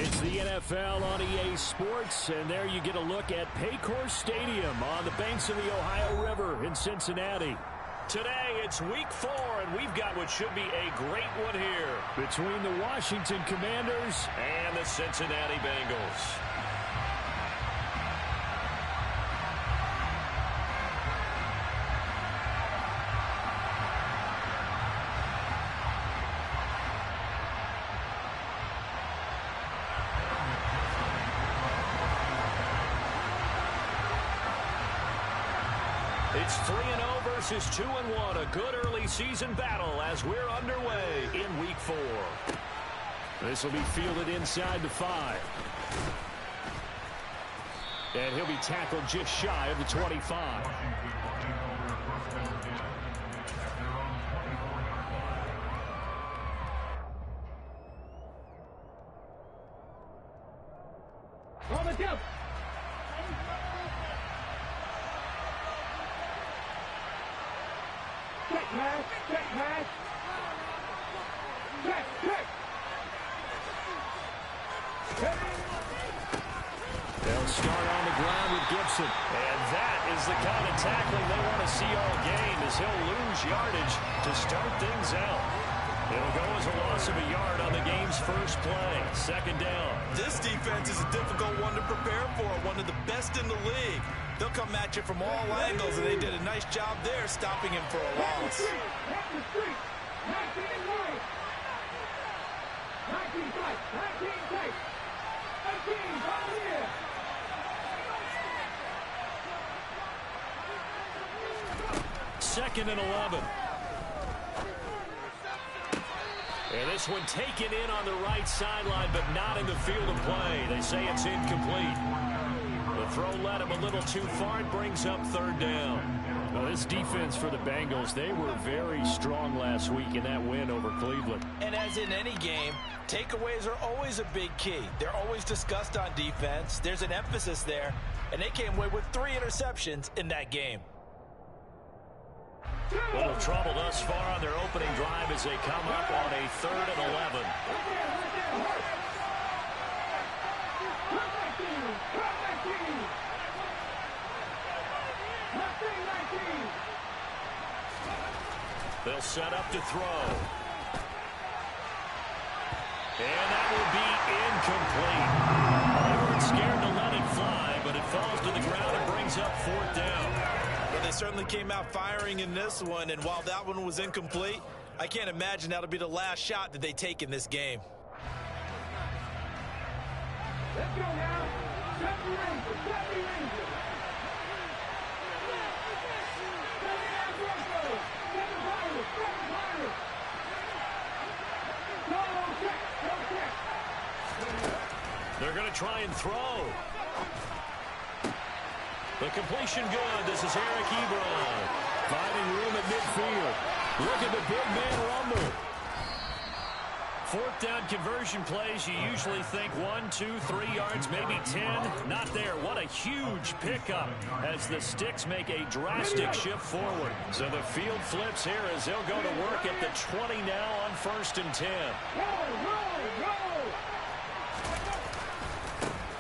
It's the NFL on EA Sports, and there you get a look at Paycor Stadium on the banks of the Ohio River in Cincinnati. Today, it's week 4, and we've got what should be a great one here between the Washington Commanders and the Cincinnati Bengals. It's 3-0 versus 2-1, a good early season battle as we're underway in week 4. This will be fielded inside the 5. And he'll be tackled just shy of the 25. Let's go. Check, man. Check, man. Check, check. They'll start on the ground with Gibson. And that is the kind of tackling they want to see all game, as he'll lose yardage to start things out. It'll go as a loss of a yard on the game's first play. Second down. This defense is a difficult one to prepare for, one of the best in the league. They'll come at you from all angles, and they did a nice job there stopping him for a loss. Second and 11. And this one taken in on the right sideline, but not in the field of play. They say it's incomplete. The throw led him a little too far. It brings up third down. Well, this defense for the Bengals, they were very strong last week in that win over Cleveland. And as in any game, takeaways are always a big key. They're always discussed on defense. There's an emphasis there, and they came away with 3 interceptions in that game. Little trouble thus far on their opening drive as they come up on a 3rd and 11. They'll set up to throw. And that will be incomplete. They weren't scared to let it fly, but it falls to the ground and brings up 4th down. Well, they certainly came out firing in this one, and while that one was incomplete, I can't imagine that'll be the last shot that they take in this game. Let's go now. Set the Rangers. Set the Rangers. They're going to try and throw. The completion good. This is Eric Ebron. Finding room at midfield. Look at the big man rumble. 4th down conversion plays, you usually think 1, 2, 3 yards, maybe 10. Not there. What a huge pickup as the Sticks make a drastic shift forward. So the field flips here as they'll go to work at the 20 now on 1st and 10.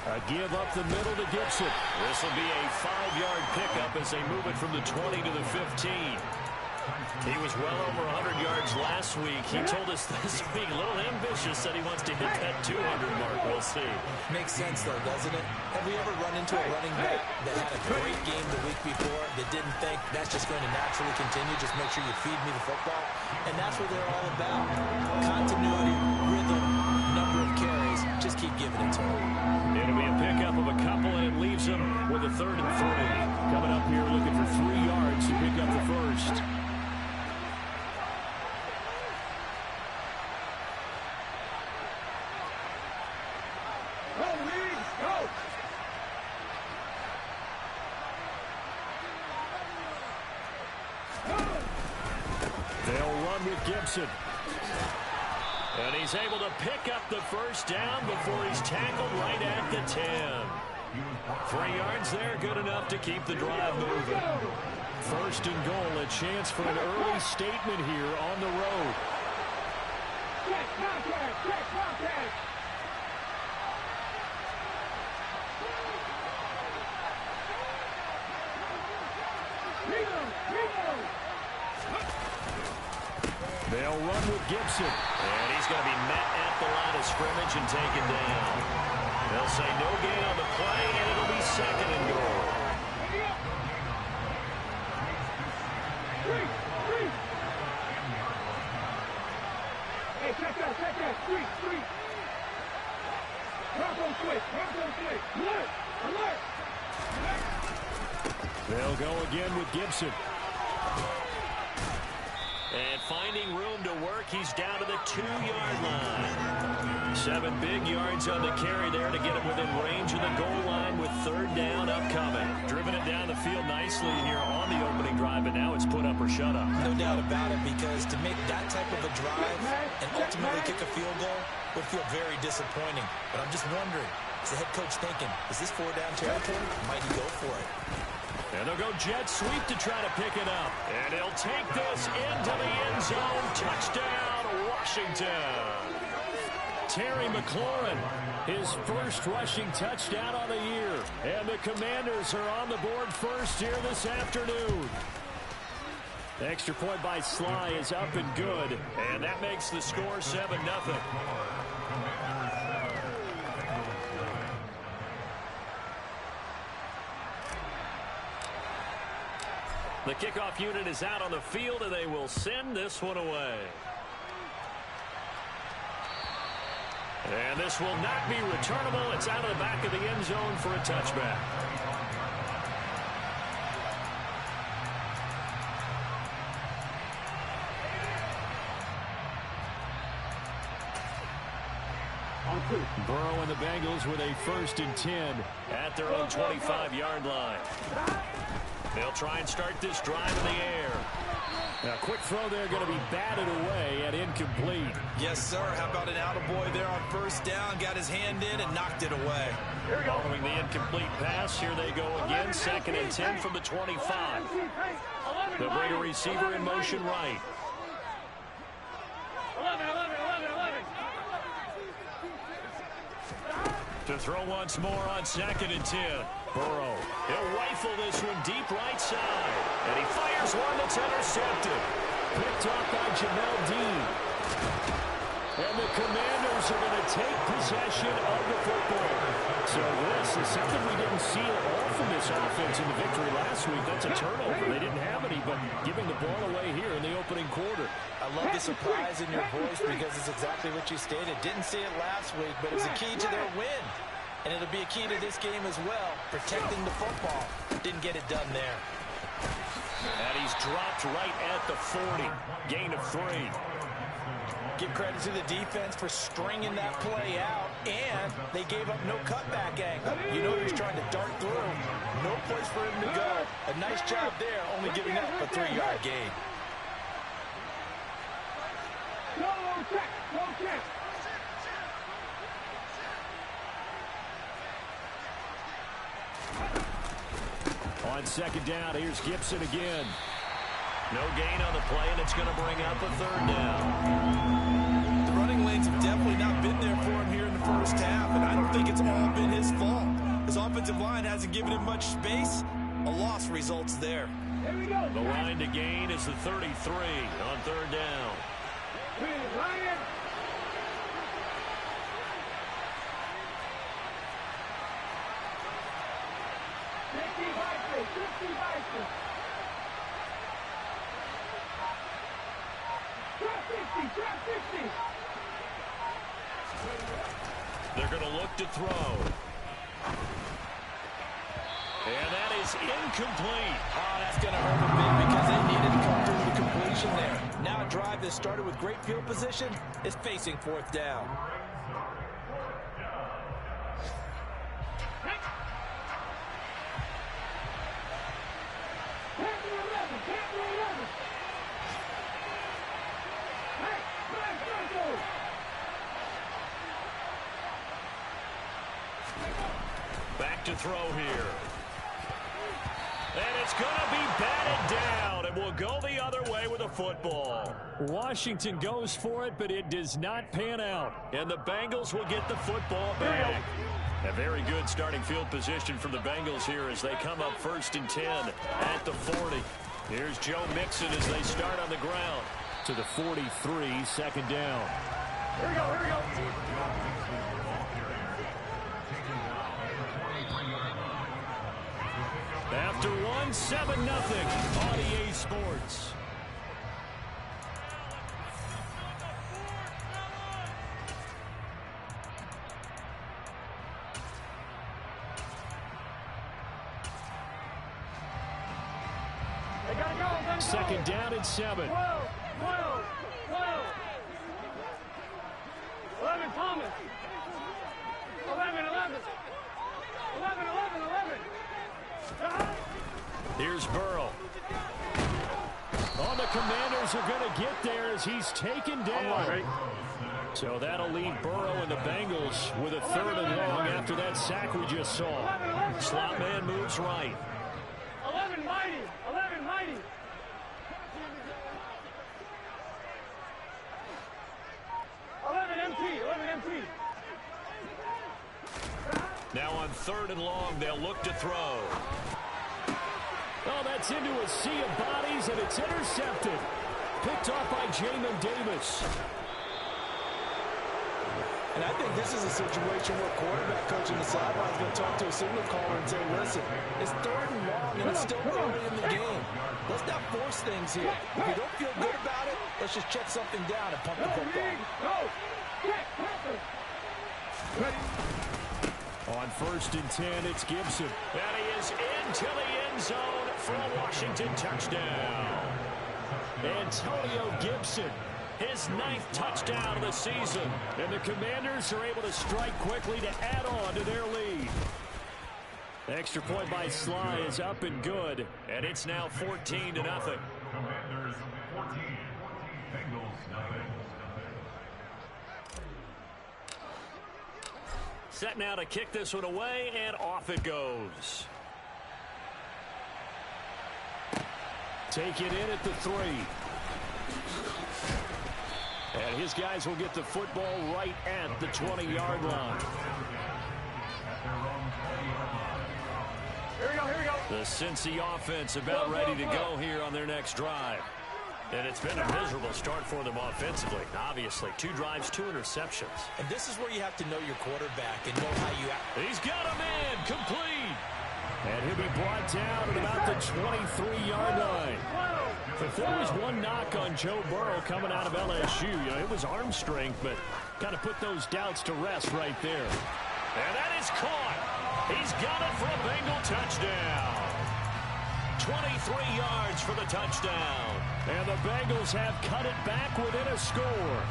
A give up the middle to Gibson. This will be a 5-yard pickup as they move it from the 20 to the 15. He was well over 100 yards last week. He told us this week, a little ambitious, said he wants to hit that 200 mark. We'll see. Makes sense, though, doesn't it? Have we ever run into a running back that had a great game the week before that didn't think that's just going to naturally continue? Just make sure you feed me the football. And that's what they're all about. Continuity, rhythm, number of carries. Just keep giving it to him. It'll be a pickup of a couple, and it leaves him with a 3rd and 3. Coming up here looking for 3 yards to pick up the first. They'll run with Gibson. And he's able to pick up the first down before he's tackled right at the 10. 3 yards there, good enough to keep the drive moving. 1st and goal, a chance for an early statement here on the road. Check, contact, check, contact. They'll run with Gibson. And he's going to be met at the line of scrimmage and taken down. They'll say no gain on the play, and it'll be 2nd and goal. Hey, check that. Three. Bronco switch. Alert. They'll go again with Gibson. And finding room to work, he's down to the 2-yard line. 7 big yards on the carry there to get him within range of the goal line with 3rd down upcoming. Driven it down the field nicely here on the opening drive, and now it's put up or shut up. No doubt about it, because to make that type of a drive and ultimately kick a field goal would feel very disappointing. But I'm just wondering, is the head coach thinking, is this 4-down territory? Might he go for it? And they'll go jet sweep to try to pick it up. And he'll take this into the end zone. Touchdown, Washington. Terry McLaurin, his first rushing touchdown of the year. And the Commanders are on the board first here this afternoon. The extra point by Sly is up and good. And that makes the score 7-0. The kickoff unit is out on the field, and they will send this one away. And this will not be returnable. It's out of the back of the end zone for a touchback. Burrow and the Bengals with a 1st and 10 at their own 25-yard line. They'll try and start this drive in the air. A quick throw there, going to be batted away and incomplete. Yes, sir. How about an attaboy there on 1st down? Got his hand in and knocked it away. Following the incomplete pass, here they go again. 2nd and 10 from the 25. They'll bring a receiver in motion right. 11. To throw once more on 2nd and 10. Burrow, he'll rifle this one deep right side. And he fires one that's intercepted. Picked off by Jamel Dean. And the Commanders are going to take possession of the football. So this is something we didn't see at all from this offense in the victory last week. That's a turnover. They didn't have any, but giving the ball away here in the opening quarter. I love the surprise in your voice, because it's exactly what you stated. Didn't see it last week, but it was a key to their win. And it'll be a key to this game as well, protecting the football. Didn't get it done there. And he's dropped right at the 40. Gain of 3. Give credit to the defense for stringing that play out, and they gave up no cutback angle. You know he was trying to dart through. No place for him to go. A nice job there, only giving up a 3-yard gain. Go check. On 2nd down, here's Gibson again. No gain on the play, and it's going to bring up a 3rd down. The running lanes have definitely not been there for him here in the 1st half, and I don't think it's all been his fault. His offensive line hasn't given him much space. A loss results there. Here we go. The line to gain is the 33 on 3rd down. Ryan. They're going to look to throw. And that is incomplete. Oh, that's going to hurt a bit, because they needed to come through the completion there. Now a drive that started with great field position is facing 4th down. Back to throw here. And it's going to be batted down, and will go the other way with a football. Washington goes for it, but it does not pan out. And the Bengals will get the football back. A very good starting field position from the Bengals here as they come up 1st and 10 at the 40. Here's Joe Mixon as they start on the ground. To the 43, second down. Here we go, here we go. After one, 7-0 on EA Sports. They gotta go, Second down and 7. 12, 11, Thomas. 11. 11. Here's Burrow. Oh, the Commanders are going to get there as he's taken down. So that'll leave Burrow and the Bengals with a 3rd and long after that sack we just saw. Slot man moves right. 11 mighty. 11 mighty. empty. Now on 3rd and long, they'll look to throw. Oh, that's into a sea of bodies, and it's intercepted. Picked off by Jamin Davis. And I think this is a situation where quarterback coach in the sideline is going to talk to a signal caller and say, listen, it's 3rd and long, and it's still early in the game. Let's not force things here. If you don't feel good about it, let's just check something down and pump the football. On 1st and 10, it's Gibson. And he is into the end zone for a Washington touchdown. Antonio Gibson, his 9th touchdown of the season. And the Commanders are able to strike quickly to add on to their lead. Extra point by Sly is up and good. And it's now 14-0. Commanders 14, Bengals nothing. Set now to kick this one away, and off it goes. Take it in at the 3. And his guys will get the football right at the 20-yard line. Here we go. The Cincy offense about ready to go here on their next drive. And it's been a miserable start for them offensively. Obviously, 2 drives, 2 interceptions. And this is where you have to know your quarterback and know how you act. He's got him in, complete. And he'll be brought down at about the 23-yard line. If there was one knock on Joe Burrow coming out of LSU, it was arm strength, but kind of put those doubts to rest right there. And that is caught. He's got it for a Bengal touchdown. 23 yards for the touchdown. And the Bengals have cut it back within a score.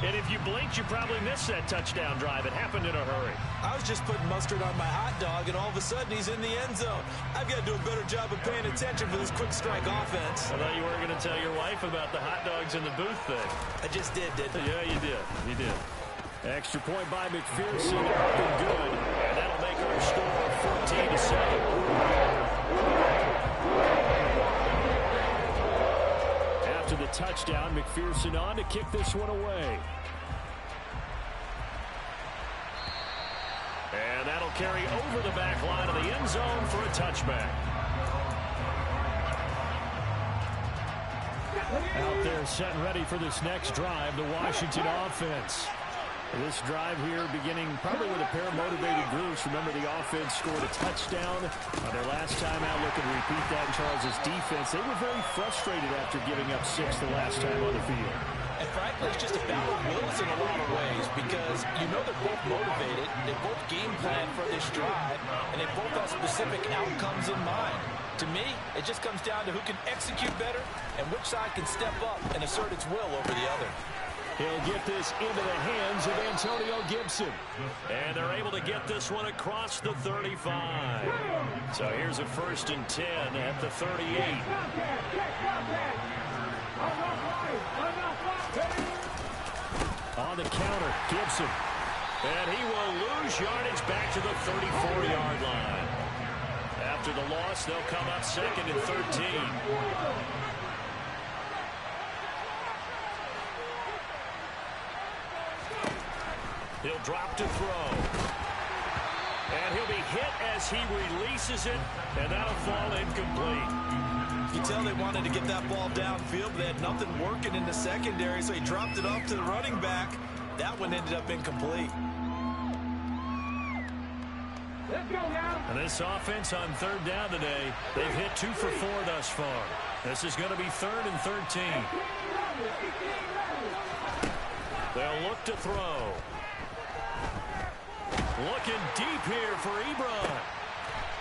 And if you blinked, you probably missed that touchdown drive. It happened in a hurry. I was just putting mustard on my hot dog, and all of a sudden he's in the end zone. I've got to do a better job of paying attention for this quick strike offense. I thought you were going to tell your wife about the hot dogs in the booth thing. I just did, didn't I? Yeah, you did. You did. Extra point by McPherson, up and good. And that'll make our score 14-7. After the touchdown, McPherson on to kick this one away. And that'll carry over the back line of the end zone for a touchback. Out there set and ready for this next drive, the Washington offense. This drive here beginning probably with a pair of motivated groups. Remember, the offense scored a touchdown on their last time out. Looking to repeat that in Charles's defense. They were very frustrated after giving up 6 the last time on the field. And frankly, it's just a battle of wills in a lot of ways because you know they're both motivated, they both game plan for this drive, and they both have specific outcomes in mind. To me, it just comes down to who can execute better and which side can step up and assert its will over the other. He'll get this into the hands of Antonio Gibson. And they're able to get this one across the 35. So here's a 1st and 10 at the 38. On the counter, Gibson. And he will lose yardage back to the 34-yard line. After the loss, they'll come up 2nd and 13. He'll drop to throw. And he'll be hit as as he releases it, and that'll fall incomplete. You can tell they wanted to get that ball downfield, but they had nothing working in the secondary, so he dropped it off to the running back. That one ended up incomplete. Let's go now. And this offense on third down today, they've hit 2 for 4 thus far. This is going to be 3rd and 13. They'll look to throw. Looking deep here for Ebron.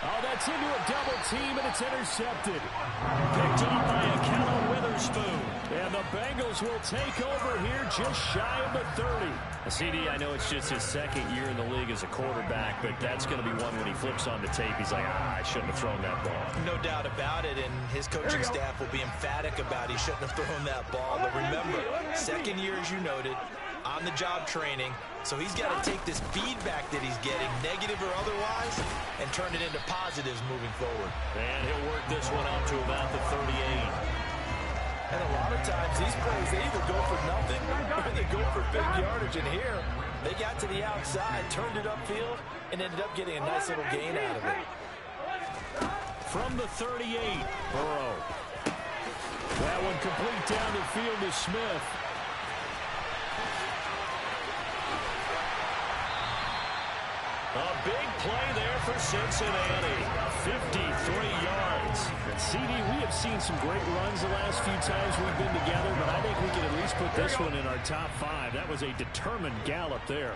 Oh, that's into a double team, and it's intercepted. Picked off by Akello Witherspoon. And the Bengals will take over here just shy of the 30. CD, I know it's just his second year in the league as a quarterback, but that's going to be one when he flips on the tape. He's like, I shouldn't have thrown that ball. No doubt about it, and his coaching staff will be emphatic about he shouldn't have thrown that ball. But remember, second year, as you noted, on-the-job training, so he's got to take this feedback that he's getting, negative or otherwise, and turn it into positives moving forward. And he'll work this one up to about the 38. And a lot of times these plays, they either go for nothing or they go for big yardage. And here, they got to the outside, turned it upfield, and ended up getting a nice little gain out of it. From the 38, Burrow. That one complete down the field to Smith. A big play there for Cincinnati. 53 yards. And CD, we have seen some great runs the last few times we've been together, but I think we can at least put this one in our top 5. That was a determined gallop there.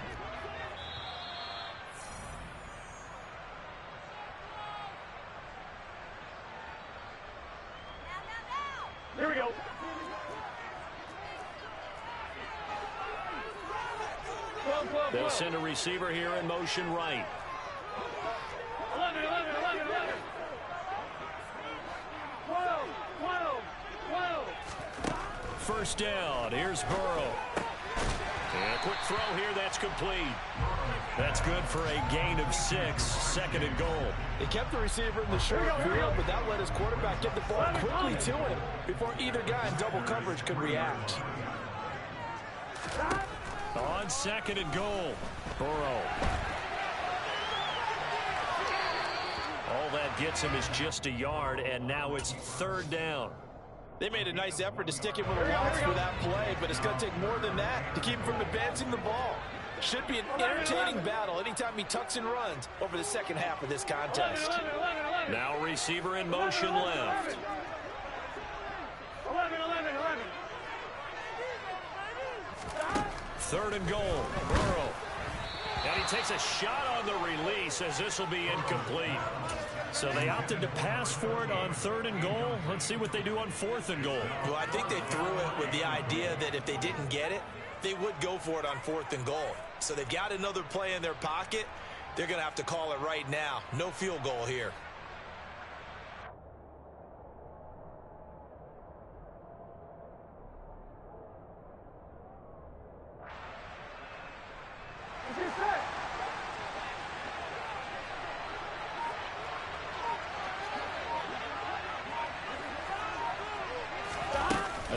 Here we go. They'll send a receiver here in motion right. 11. 12. First down. Here's Burrow. And a quick throw here. That's complete. That's good for a gain of 6. 2nd and goal. He kept the receiver in the short field, but that let his quarterback get the ball quickly to him before either guy in double coverage could react. On 2nd and goal, Burrow. All that gets him is just a yard, and now it's 3rd down. They made a nice effort to stick him with a bounce for that play, but it's going to take more than that to keep him from advancing the ball. Should be an entertaining battle anytime he tucks and runs over the second half of this contest. 11. Now receiver in motion left. 11. 3rd and goal, Burrow. And he takes a shot on the release as this will be incomplete. So they opted to pass for it on 3rd and goal. Let's see what they do on 4th and goal. Well, I think they threw it with the idea that if they didn't get it, they would go for it on 4th and goal. So they've got another play in their pocket. They're going to have to call it right now. No field goal here.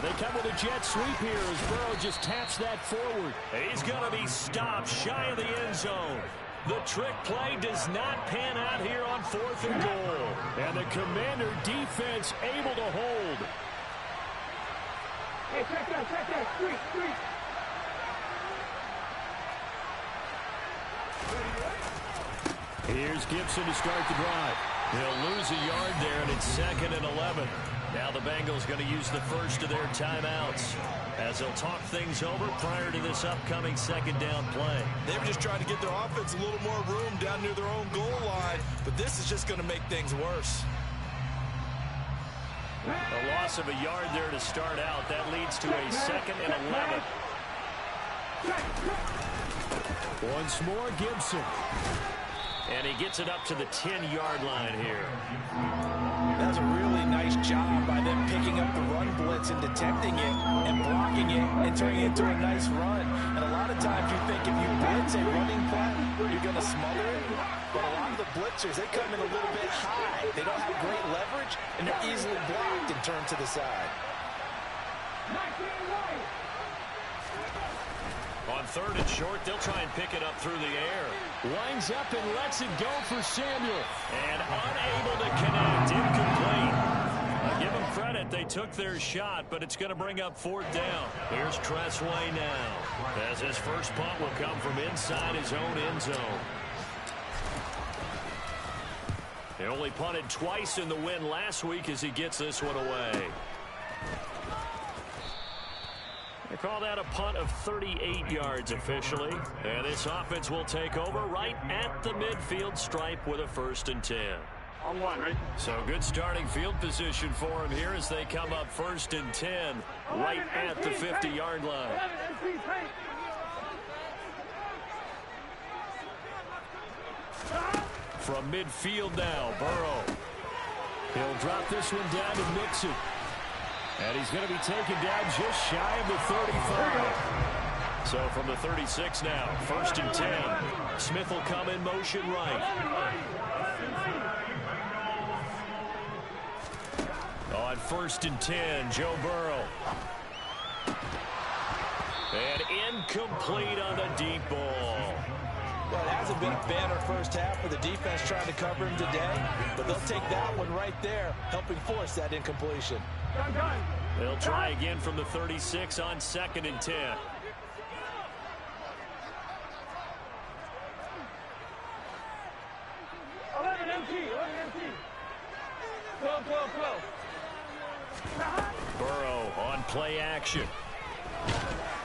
They come with a jet sweep here as Burrow just taps that forward. He's going to be stopped shy of the end zone. The trick play does not pan out here on 4th and goal. And the Commander defense able to hold. Hey, check that. Street. Here's Gibson to start the drive. He'll lose a yard there, and it's 2nd and 11. Now the Bengals going to use the first of their timeouts as they'll talk things over prior to this upcoming 2nd down play. They were just trying to get their offense a little more room down near their own goal line, but this is just going to make things worse. A loss of a yard there to start out. That leads to a 2nd and 11. Once more, Gibson. And he gets it up to the 10-yard line here. That's a really nice job by them picking up the run blitz and detecting it and blocking it and turning it into a nice run. And a lot of times you think if you blitz a running play, you're going to smother it. But a lot of the blitzers, they come in a little bit high. They don't have great leverage, and they're easily blocked and turned to the side. On On 3rd and short, they'll try and pick it up through the air. Winds up and lets it go for Samuel. And unable to connect. Incomplete. Give them credit. They took their shot, but it's going to bring up 4th down. Here's Tressway now, as his first punt will come from inside his own end zone. He only punted twice in the win last week as he gets this one away. They call that a punt of 38 yards officially. And this offense will take over right at the midfield stripe with a 1st and 10. On 1, right? So good starting field position for him here as they come up 1st and 10 right at the 50-yard line. From midfield now, Burrow. He'll drop this one down to Mixon. And he's going to be taken down just shy of the 35. So from the 36 now, 1st and 10. Smith will come in motion right. On 1st and 10, Joe Burrow. And incomplete on the deep ball. Well, it hasn't been a banner first half for the defense trying to cover him today, but they'll take that one right there, helping force that incompletion. They'll try again from the 36 on 2nd and 10. Burrow on play action.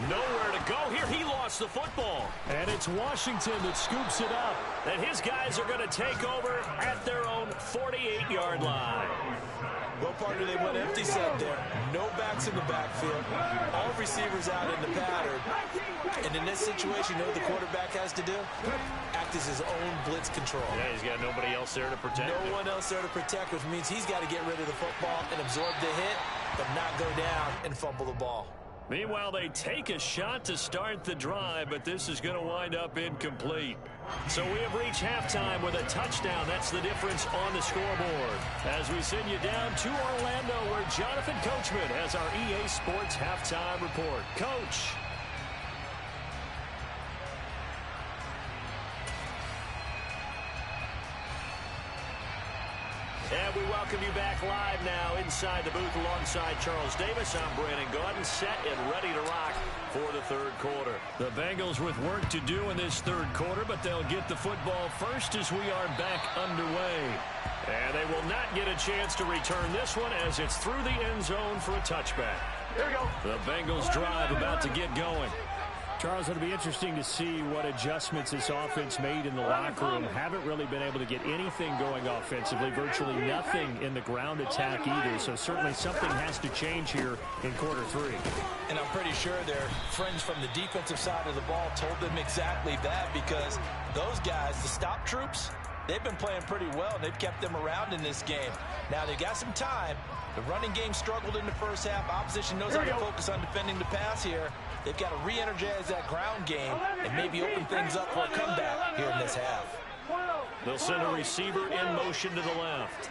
Nowhere to go here. He lost the football. And it's Washington that scoops it up. And his guys are going to take over at their own 48-yard line. Well, partner, they went empty set there. No backs in the backfield. All receivers out in the pattern. And in this situation, you know what the quarterback has to do? Act as his own blitz control. Yeah, he's got nobody else there to protect him. No one else there to protect, which means he's got to get rid of the football and absorb the hit, but not go down and fumble the ball. Meanwhile, they take a shot to start the drive, but this is going to wind up incomplete. So we have reached halftime with a touchdown. That's the difference on the scoreboard. As we send you down to Orlando, where Jonathan Coachman has our EA Sports halftime report. Coach. And we welcome you back live now inside the booth alongside Charles Davis. I'm Brandon Gaudin, set and ready to rock for the 3rd quarter. The Bengals with work to do in this 3rd quarter, but they'll get the football first as we are back underway. And they will not get a chance to return this one as it's through the end zone for a touchback. Here we go. The Bengals drive about to get going. Charles, it'll be interesting to see what adjustments this offense made in the locker room. Haven't really been able to get anything going offensively, virtually nothing in the ground attack either. So certainly something has to change here in quarter 3. And I'm pretty sure their friends from the defensive side of the ball told them exactly that, because those guys, the stop troops, they've been playing pretty well. They've kept them around in this game. Now they've got some time. The running game struggled in the first half. Opposition knows how to focus on defending the pass here. They've got to re-energize that ground game and maybe open things up for a comeback here in this half. They'll send a receiver in motion to the left.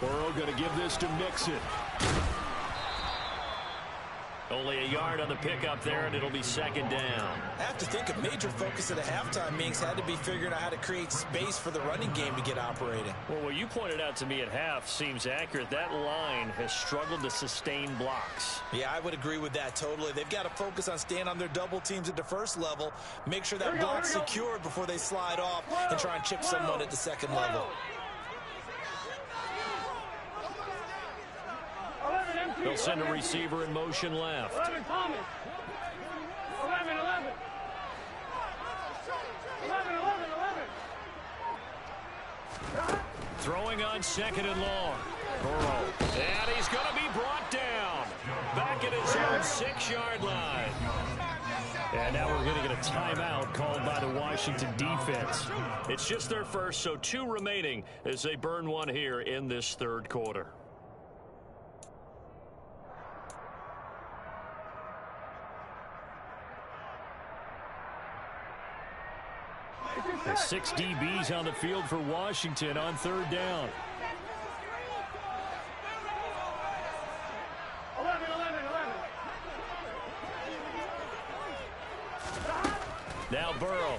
Burrow going to give this to Mixon. Only a yard on the pickup there, and it'll be 2nd down. I have to think a major focus of the halftime meetings had to be figuring out how to create space for the running game to get operating. Well, what you pointed out to me at half seems accurate. That line has struggled to sustain blocks. Yeah, I would agree with that totally. They've got to focus on staying on their double teams at the first level, make sure that block's secured before they slide off and try and chip someone at the second level. They'll send a receiver in motion left. 11, Thomas. 11. 11. Throwing on 2nd and long. Burrow. And he's going to be brought down. Back at his own 6-yard line. And now we're going to get a timeout called by the Washington defense. It's just their first, so 2 remaining as they burn one here in this 3rd quarter. There's 6 DBs on the field for Washington on 3rd down. 11. Now Burrow.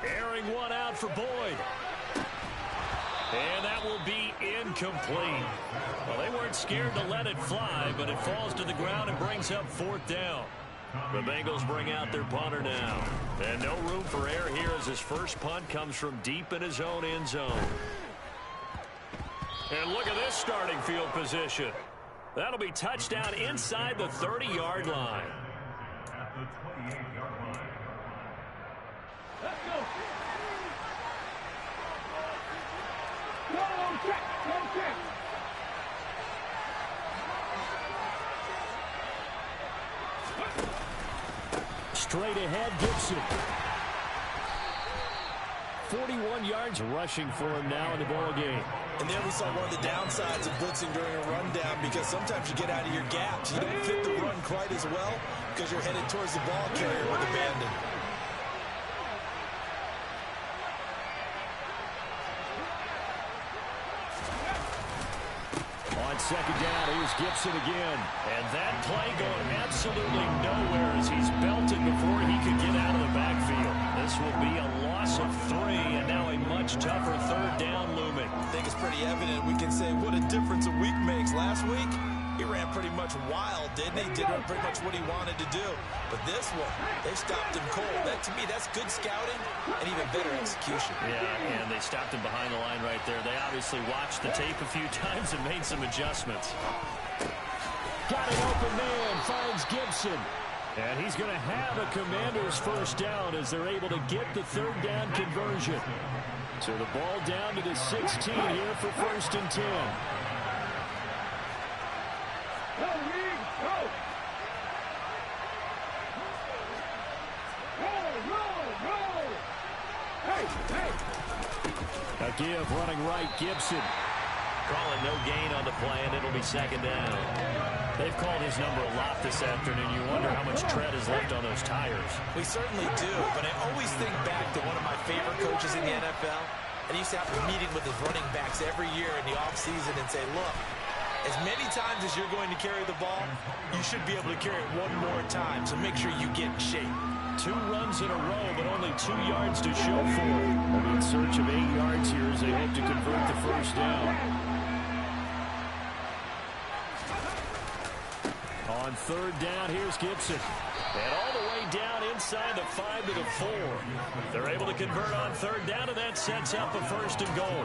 Airing one out for Boyd. And that will be incomplete. Well, they weren't scared to let it fly, but it falls to the ground and brings up 4th down. The Bengals bring out their punter now. And no room for error here as his first punt comes from deep in his own end zone. And look at this starting field position. That'll be touchdown inside the 30-yard line. At the 28-yard line. Let's go. Go, check. Straight ahead, Gibson. 41 yards rushing for him now in the ball game. And there we saw one of the downsides of blitzing during a rundown, because sometimes you get out of your gaps. You don't fit the run quite as well because you're headed towards the ball carrier with abandon. On 2nd down, here's Gibson again. And that play going absolutely nowhere as he's belted before he could get out of the backfield. This will be a loss of 3, and now a much tougher 3rd down looming. I think it's pretty evident. We can say what a difference a week makes. Last week, he ran pretty much wild, didn't he? Did pretty much what he wanted to do. But this one, they stopped him cold. That, to me, that's good scouting and even better execution. Yeah, and they stopped him behind the line right there. They obviously watched the tape a few times and made some adjustments. Got an open man, finds Gibson. And he's going to have a Commanders first down as they're able to get the 3rd down conversion. So the ball down to the 16 here for 1st and 10. Go, Reed, go. Roll. Hey. A give running right, Gibson. Calling no gain on the play, and it'll be 2nd down. They've called his number a lot this afternoon. You wonder how much tread is left on those tires. We certainly do, but I always think back to one of my favorite coaches in the NFL. And he used to have a meeting with his running backs every year in the offseason and say, look, as many times as you're going to carry the ball, you should be able to carry it one more time, so make sure you get in shape. 2 runs in a row, but only 2 yards to show for it. In search of 8 yards here as they hope to convert the first down. On 3rd down, here's Gibson. And all the way down inside the 5 to the 4. They're able to convert on 3rd down, and that sets up a 1st and goal.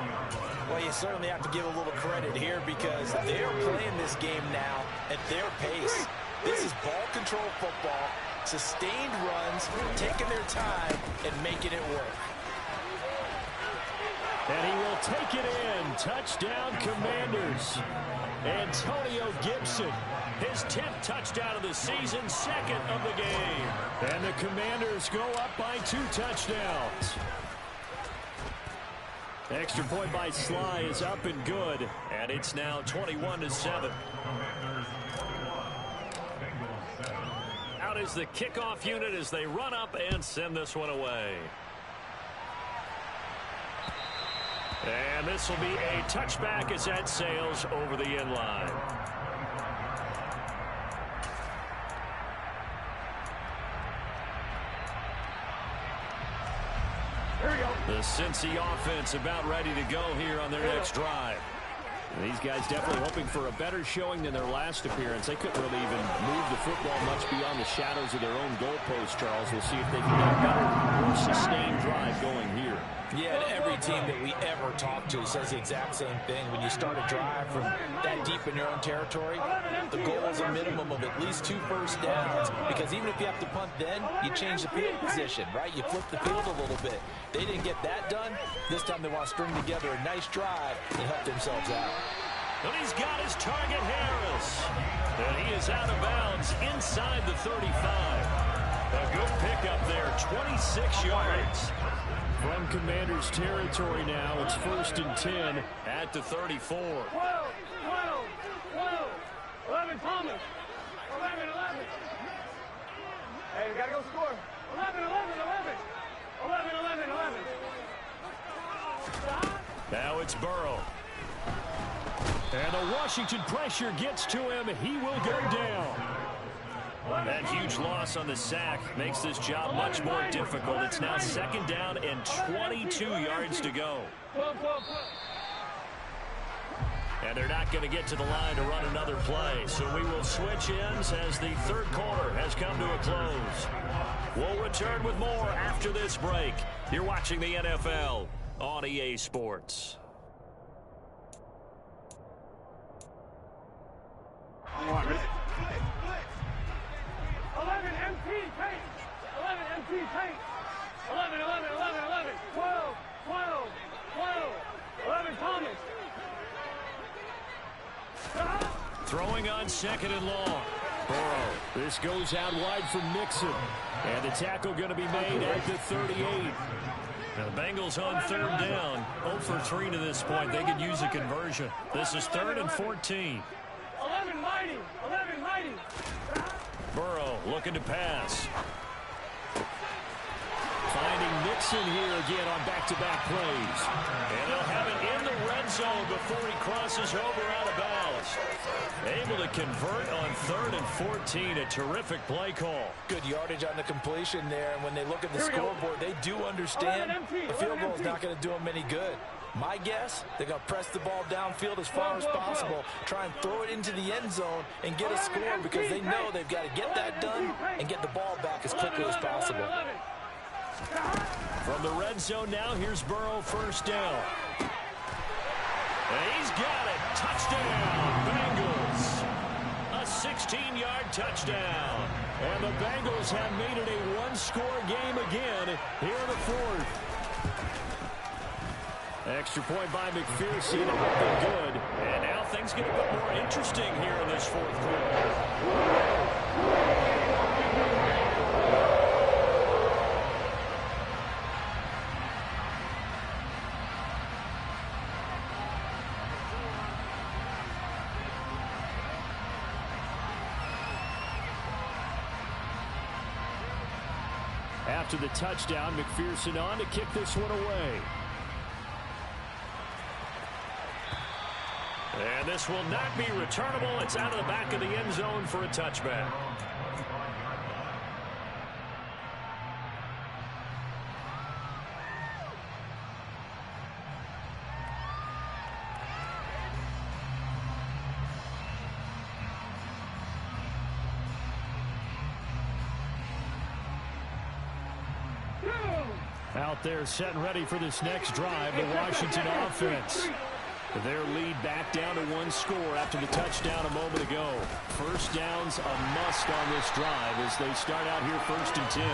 Well, you certainly have to give a little credit here because they're playing this game now at their pace. This is ball control football, sustained runs, taking their time, and making it work. And he will take it in. Touchdown, Commanders. Antonio Gibson, his 10th touchdown of the season, 2nd of the game. And the Commanders go up by 2 touchdowns. Extra point by Sly is up and good, and it's now 21-7. Out is the kickoff unit as they run up and send this one away. And this will be a touchback as that sails over the end line. The Cincy offense about ready to go here on their next drive. And these guys definitely hoping for a better showing than their last appearance. They couldn't really even move the football much beyond the shadows of their own goalpost, Charles. We'll see if they can get a better, more sustained drive going here. Yeah, and every team that we ever talk to says the exact same thing. When you start a drive from that deep in your own territory, the goal is a minimum of at least 2 first downs. Because even if you have to punt then, you change the field position, right? You flip the field a little bit. They didn't get that done. This time they want to string together a nice drive and help themselves out. And he's got his target, Harris. And he is out of bounds inside the 35. A good pickup there, 26 yards. From Commanders territory now, it's 1st and 10 at the 34. 12, 11, Thomas. 11. Hey, we got to go score. 11. Now it's Burrow. And the Washington pressure gets to him. He will go down. That huge loss on the sack makes this job much more difficult. It's now 2nd down and 22 yards to go. And they're not going to get to the line to run another play. So we will switch ends as the 3rd quarter has come to a close. We'll return with more after this break. You're watching the NFL on EA Sports. Come on, 11 MT tank. 11 MT tank. 11, 11, 11, 11. 12, 12, 12. 11 Thomas. Throwing on 2nd and long. Burrow. This goes out wide for Mixon. And the tackle going to be made at the 38. Now the Bengals on 3rd down. 0 for 3 to this point. They could use a conversion. This is 3rd and 14. 11 mighty. 11 mighty. Burrow looking to pass. Finding Mixon here again on back-to-back plays. And they'll have it in the red zone before he crosses over out of bounds. Able to convert on 3rd and 14. A terrific play call. Good yardage on the completion there. And when they look at the scoreboard, they do understand a field goal is not going to do them any good. My guess, they're going to press the ball downfield as far as possible, try and throw it into the end zone and get a score because they know they've got to get that done and get the ball back as quickly as possible. From the red zone now, here's Burrow, 1st down. And he's got it. Touchdown, Bengals. A 16-yard touchdown. And the Bengals have made it a one-score game again here in the 4th. Extra point by McPherson. Nothing good. And now things get a bit more interesting here in this 4th quarter. After the touchdown, McPherson on to kick this one away. And this will not be returnable. It's out of the back of the end zone for a touchback. Out there set and ready for this next drive, the Washington offense. Their lead back down to 1 score after the touchdown a moment ago. 1st down's a must on this drive as they start out here 1st and 10.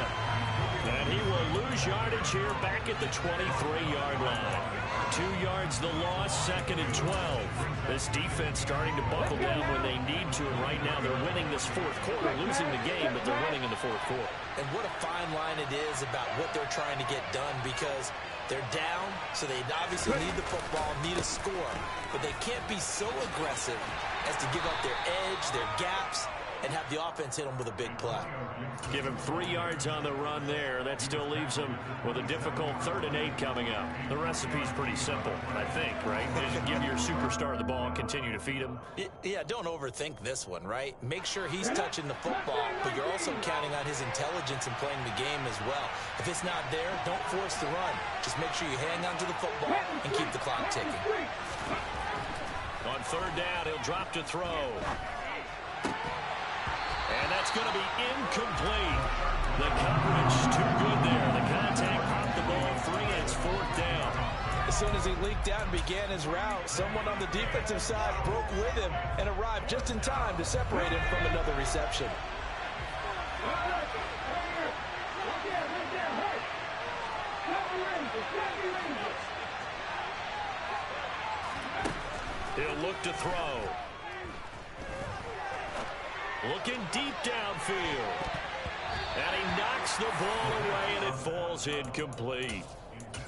And he will lose yardage here back at the 23-yard line. 2 yards the loss, 2nd and 12. This defense starting to buckle down when they need to, and right now they're winning this 4th quarter, losing the game, but they're winning in the 4th quarter. And what a fine line it is about what they're trying to get done, because they're down, so they obviously need the football, need a score, but they can't be so aggressive as to give up their edge, their gaps, and have the offense hit them with a big play. Give him 3 yards on the run there. That still leaves him with a difficult 3rd and 8 coming up. The recipe's pretty simple, I think, right? Just give your superstar the ball and continue to feed him. Yeah, don't overthink this one, right? Make sure he's touching the football, but you're also counting on his intelligence in playing the game as well. If it's not there, don't force the run. Just make sure you hang on to the football and keep the clock ticking. On 3rd down, he'll drop to throw. And that's going to be incomplete. The coverage too good there. The contact popped the ball free, and it's 4th down. As soon as he leaked out and began his route, someone on the defensive side broke with him and arrived just in time to separate him from another reception. He'll look to throw. Looking deep downfield. And he knocks the ball away, and it falls incomplete.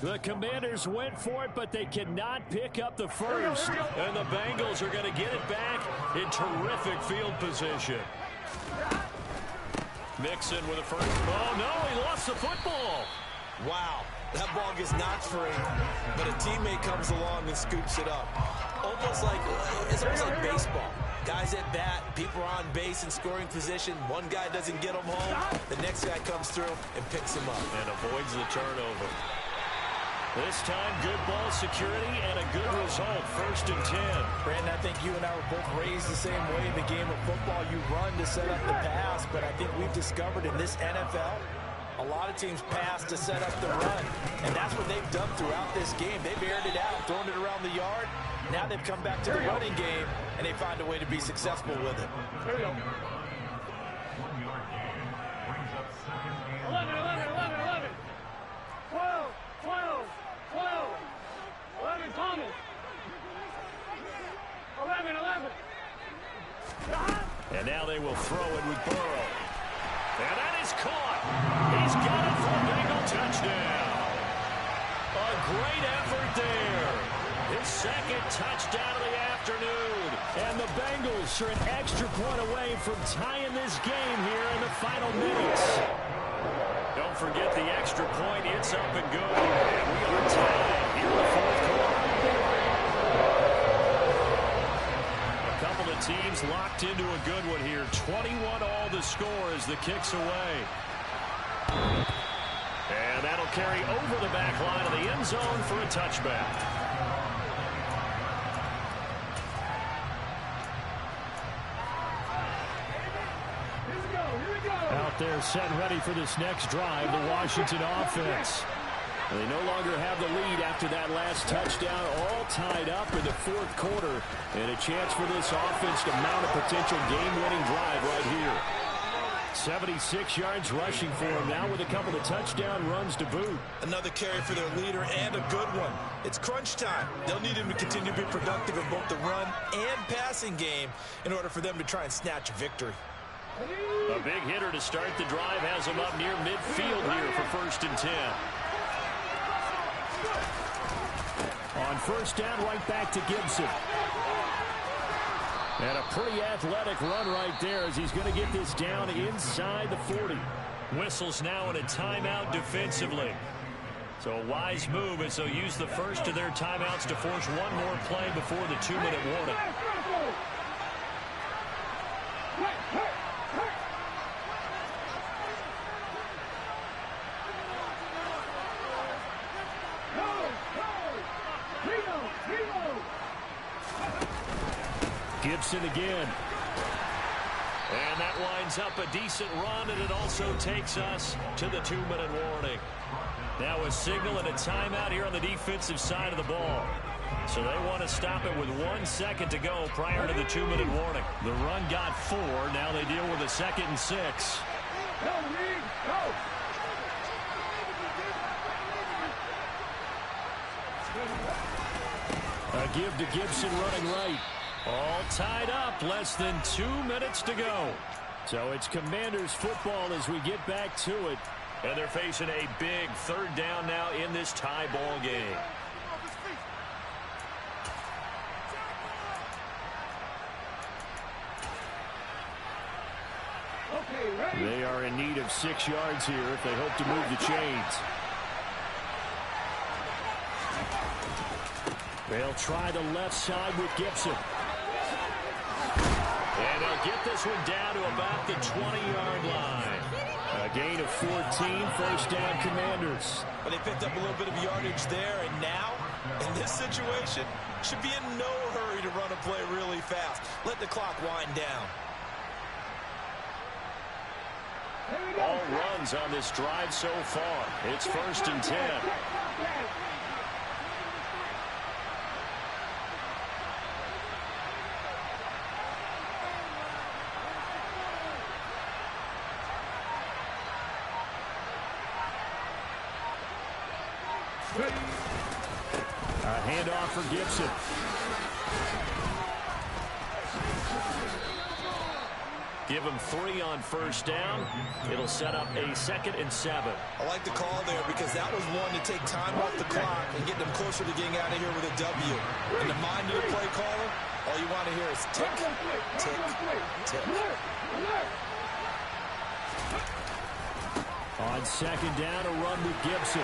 The Commanders went for it, but they cannot pick up the first. And the Bengals are going to get it back in terrific field position. Mixon with a first. Oh, no, he lost the football. Wow, that ball gets knocked free, but a teammate comes along and scoops it up. It's almost like baseball. Guys at bat, people are on base in scoring position. One guy doesn't get them home. The next guy comes through and picks him up. And avoids the turnover. This time, good ball security and a good result. 1st and 10. Brandon, I think you and I were both raised the same way. In the game of football, you run to set up the pass, but I think we've discovered in this NFL, a lot of teams pass to set up the run, and that's what they've done throughout this game. They've aired it out, thrown it around the yard. Now they've come back to the running game, and they find a way to be successful with it. 1 yard gain brings up 2nd and 11, 11, 11, 11. 12, 12, 12. 11, Thomas. 11, 11. And now they will throw it with Burrow. And that is caught. He's got it for a Bengal touchdown. A great effort there. His 2nd touchdown of the afternoon. And the Bengals are an extra point away from tying this game here in the final minutes. Don't forget the extra point. It's up and good. And we are tied here in the 4th quarter. A couple of teams locked into a good one here. 21-all the score as the kick's away. And that'll carry over the back line of the end zone for a touchback. Out there set ready for this next drive, the Washington offense. They no longer have the lead after that last touchdown, all tied up in the 4th quarter. And a chance for this offense to mount a potential game-winning drive right here. 76 yards rushing for him now with a couple of touchdown runs to boot. Another carry for their leader and a good one. It's crunch time. They'll need him to continue to be productive in both the run and passing game in order for them to try and snatch a victory. A big hitter to start the drive has him up near midfield here for 1st and 10. On 1st down, right back to Gibson. And a pretty athletic run right there as he's going to get this down inside the 40. Whistles now in a timeout defensively. So a wise move as they'll use the first of their timeouts to force one more play before the 2-minute warning. Gibson again. And that lines up a decent run, and it also takes us to the 2-minute warning. Now a signal and a timeout here on the defensive side of the ball. So they want to stop it with 1 second to go prior to the 2-minute warning. The run got 4. Now they deal with a 2nd and 6. Go, Reed, go. A give to Gibson running right. All tied up, less than 2 minutes to go. So it's Commanders football as we get back to it. And they're facing a big 3rd down now in this tie ball game. They are in need of 6 yards here if they hope to move the chains. They'll try the left side with Gibson. And they'll get this one down to about the 20-yard line. A gain of 14, 1st down Commanders. But they picked up a little bit of yardage there, and now, in this situation, should be in no hurry to run a play really fast. Let the clock wind down. All runs on this drive so far. It's 1st and 10. A handoff for Gibson. Give him 3 on 1st down. It'll set up a 2nd and 7. I like the call there because that was one to take time off the clock and get them closer to getting out of here with a W. In the mind of the play caller, all you want to hear is tick, tick, tick. On On second down, a run with Gibson.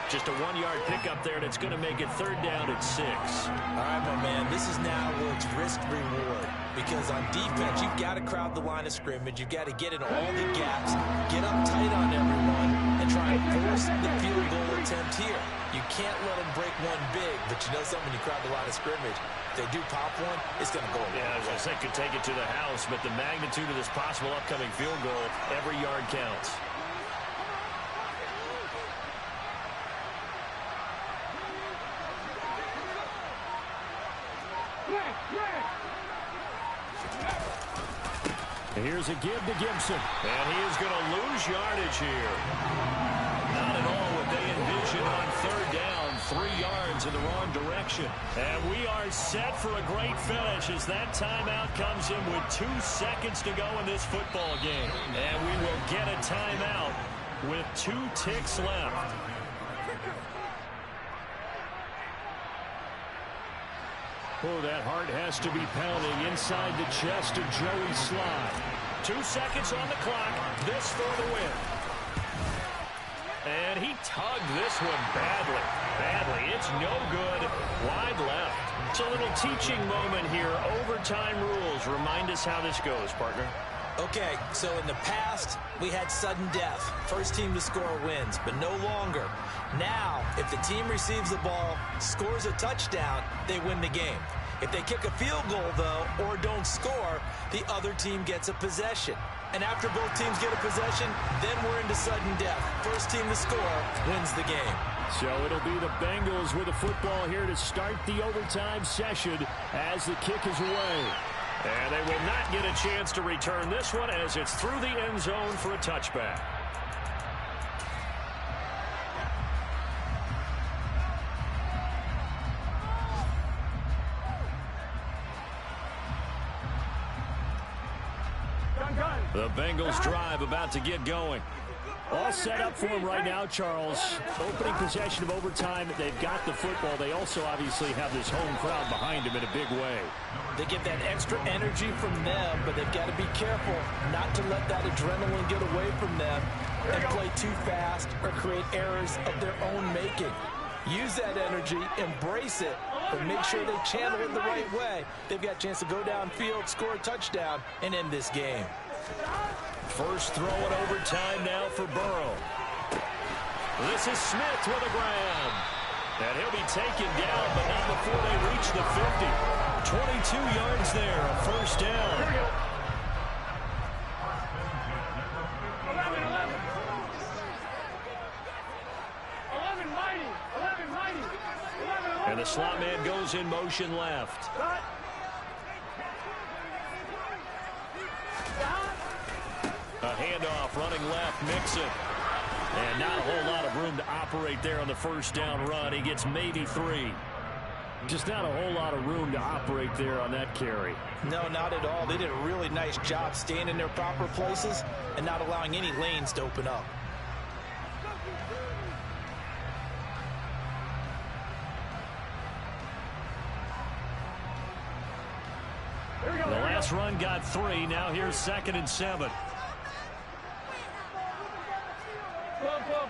Just a 1-yard pickup there, and it's going to make it third down at 6. All right, my man, this is now where it's risk-reward. Because on defense, you've got to crowd the line of scrimmage. You've got to get in all the gaps, get up tight on everyone, and try and force the field goal attempt here. You can't let them break one big, but you know something, when you crowd the line of scrimmage, if they do pop one, it's going to go away. Yeah, I was going to say, could take it to the house, but the magnitude of this possible upcoming field goal, every yard counts. Here's a give to Gibson. And he is going to lose yardage here. Not at all what they envisioned on third down. 3 yards in the wrong direction. And we are set for a great finish as that timeout comes in with 2 seconds to go in this football game. And we will get a timeout with 2 ticks left. Oh, that heart has to be pounding inside the chest of Joey Slye. 2 seconds on the clock. This for the win. And he tugged this one badly. It's no good. Wide left. It's a little teaching moment here. Overtime rules. Remind us how this goes, partner. Okay, so in the past, we had sudden death. First team to score wins, but no longer. Now, if the team receives the ball, scores a touchdown, they win the game. If they kick a field goal, though, or don't score, the other team gets a possession. And after both teams get a possession, then we're into sudden death. First team to score wins the game. So it'll be the Bengals with the football here to start the overtime session as the kick is away. And they will not get a chance to return this one as it's through the end zone for a touchback. The Bengals drive about to get going. All set up for him right now, Charles. Opening possession of overtime. They've got the football. They also obviously have this home crowd behind them in a big way. They get that extra energy from them, but they've got to be careful not to let that adrenaline get away from them and play too fast or create errors of their own making. Use that energy, embrace it, but make sure they channel it the right way. They've got a chance to go downfield, score a touchdown, and end this game. First throw in overtime now for Burrow. This is Smith with a grab. And he'll be taken down, but not before they reach the 50. 22 yards there, a first down. Here we go. 11, 11. 11 mighty. 11 mighty. 11. And the slot man goes in motion left. A handoff running left, Mixon. And not a whole lot of room to operate there on the first down run. He gets maybe 3. Just not a whole lot of room to operate there on that carry. No, not at all. They did a really nice job staying in their proper places and not allowing any lanes to open up. The last run got 3. Now here's 2nd and 7.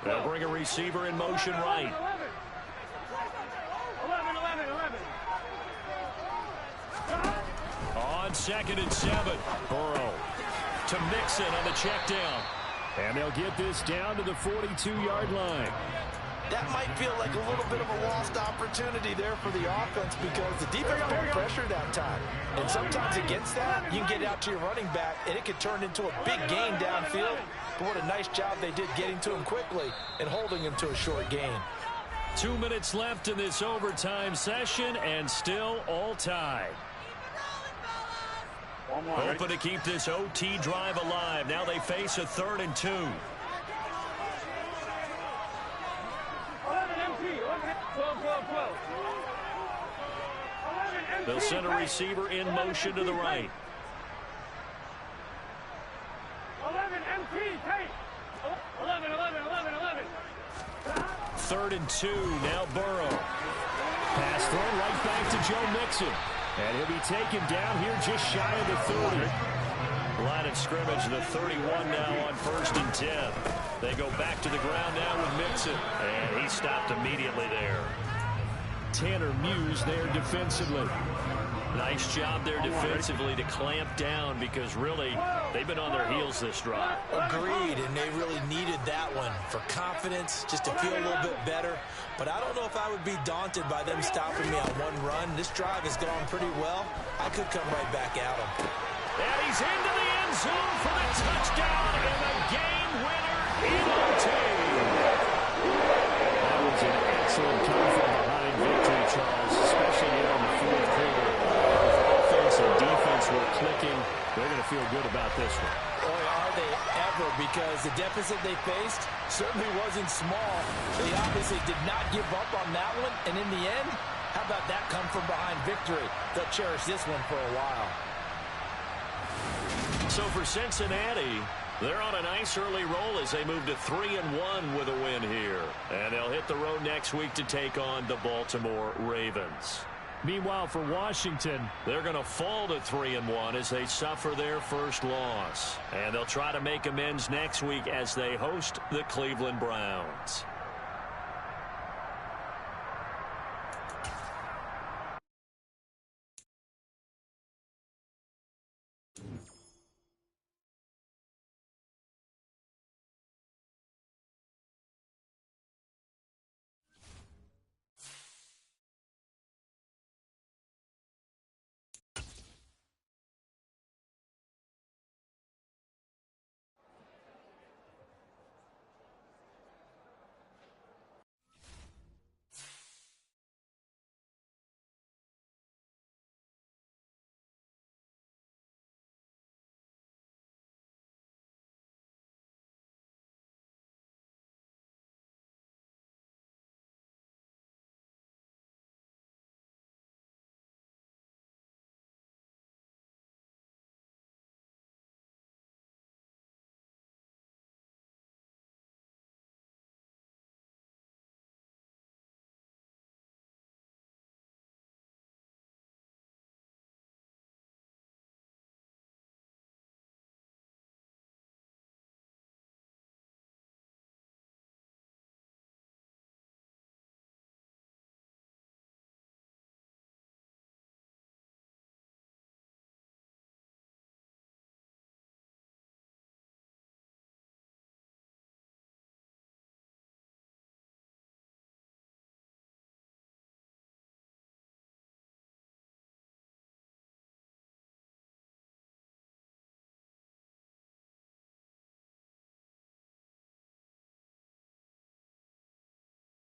They'll bring a receiver in motion right. 11. On 2nd and 7. Burrow to Mixon on the check down. And they'll get this down to the 42-yard line. That might feel like a little bit of a lost opportunity there for the offense because the defense put pressure that time. And sometimes against that, you can get out to your running back, and it could turn into a big gain downfield. But what a nice job they did getting to him quickly and holding him to a short gain. 2 minutes left in this overtime session, and still all tied. Hoping to keep this OT drive alive. Now they face a 3rd and 2. 11 MT. 12. 11 MT. They'll send a receiver in motion to the right. 11 MT. Take. 11. 3rd and 2. Now Burrow. Pass thrown right back to Joe Mixon. And he'll be taken down here just shy of the 30. Line of scrimmage, the 31 now on 1st and 10. They go back to the ground now with Mixon. And he stopped immediately there. Tanner Muse there defensively. Nice job there defensively to clamp down because really they've been on their heels this drive. Agreed, and they really needed that one for confidence, just to feel a little bit better. But I don't know if I would be daunted by them stopping me on one run. This drive has gone pretty well. I could come right back at them. And he's into the end zone for the touchdown and the game winner in OT. That was an excellent come from behind victory, Charles, especially here in the fourth quarter. Offense and defense were clicking. They're going to feel good about this one. Boy, are they ever, because the deficit they faced certainly wasn't small. They obviously did not give up on that one, and in the end, how about that come from behind victory? They'll cherish this one for a while. So for Cincinnati, they're on a nice early roll as they move to 3-1 with a win here. And they'll hit the road next week to take on the Baltimore Ravens. Meanwhile, for Washington, they're going to fall to 3-1 as they suffer their first loss. And they'll try to make amends next week as they host the Cleveland Browns.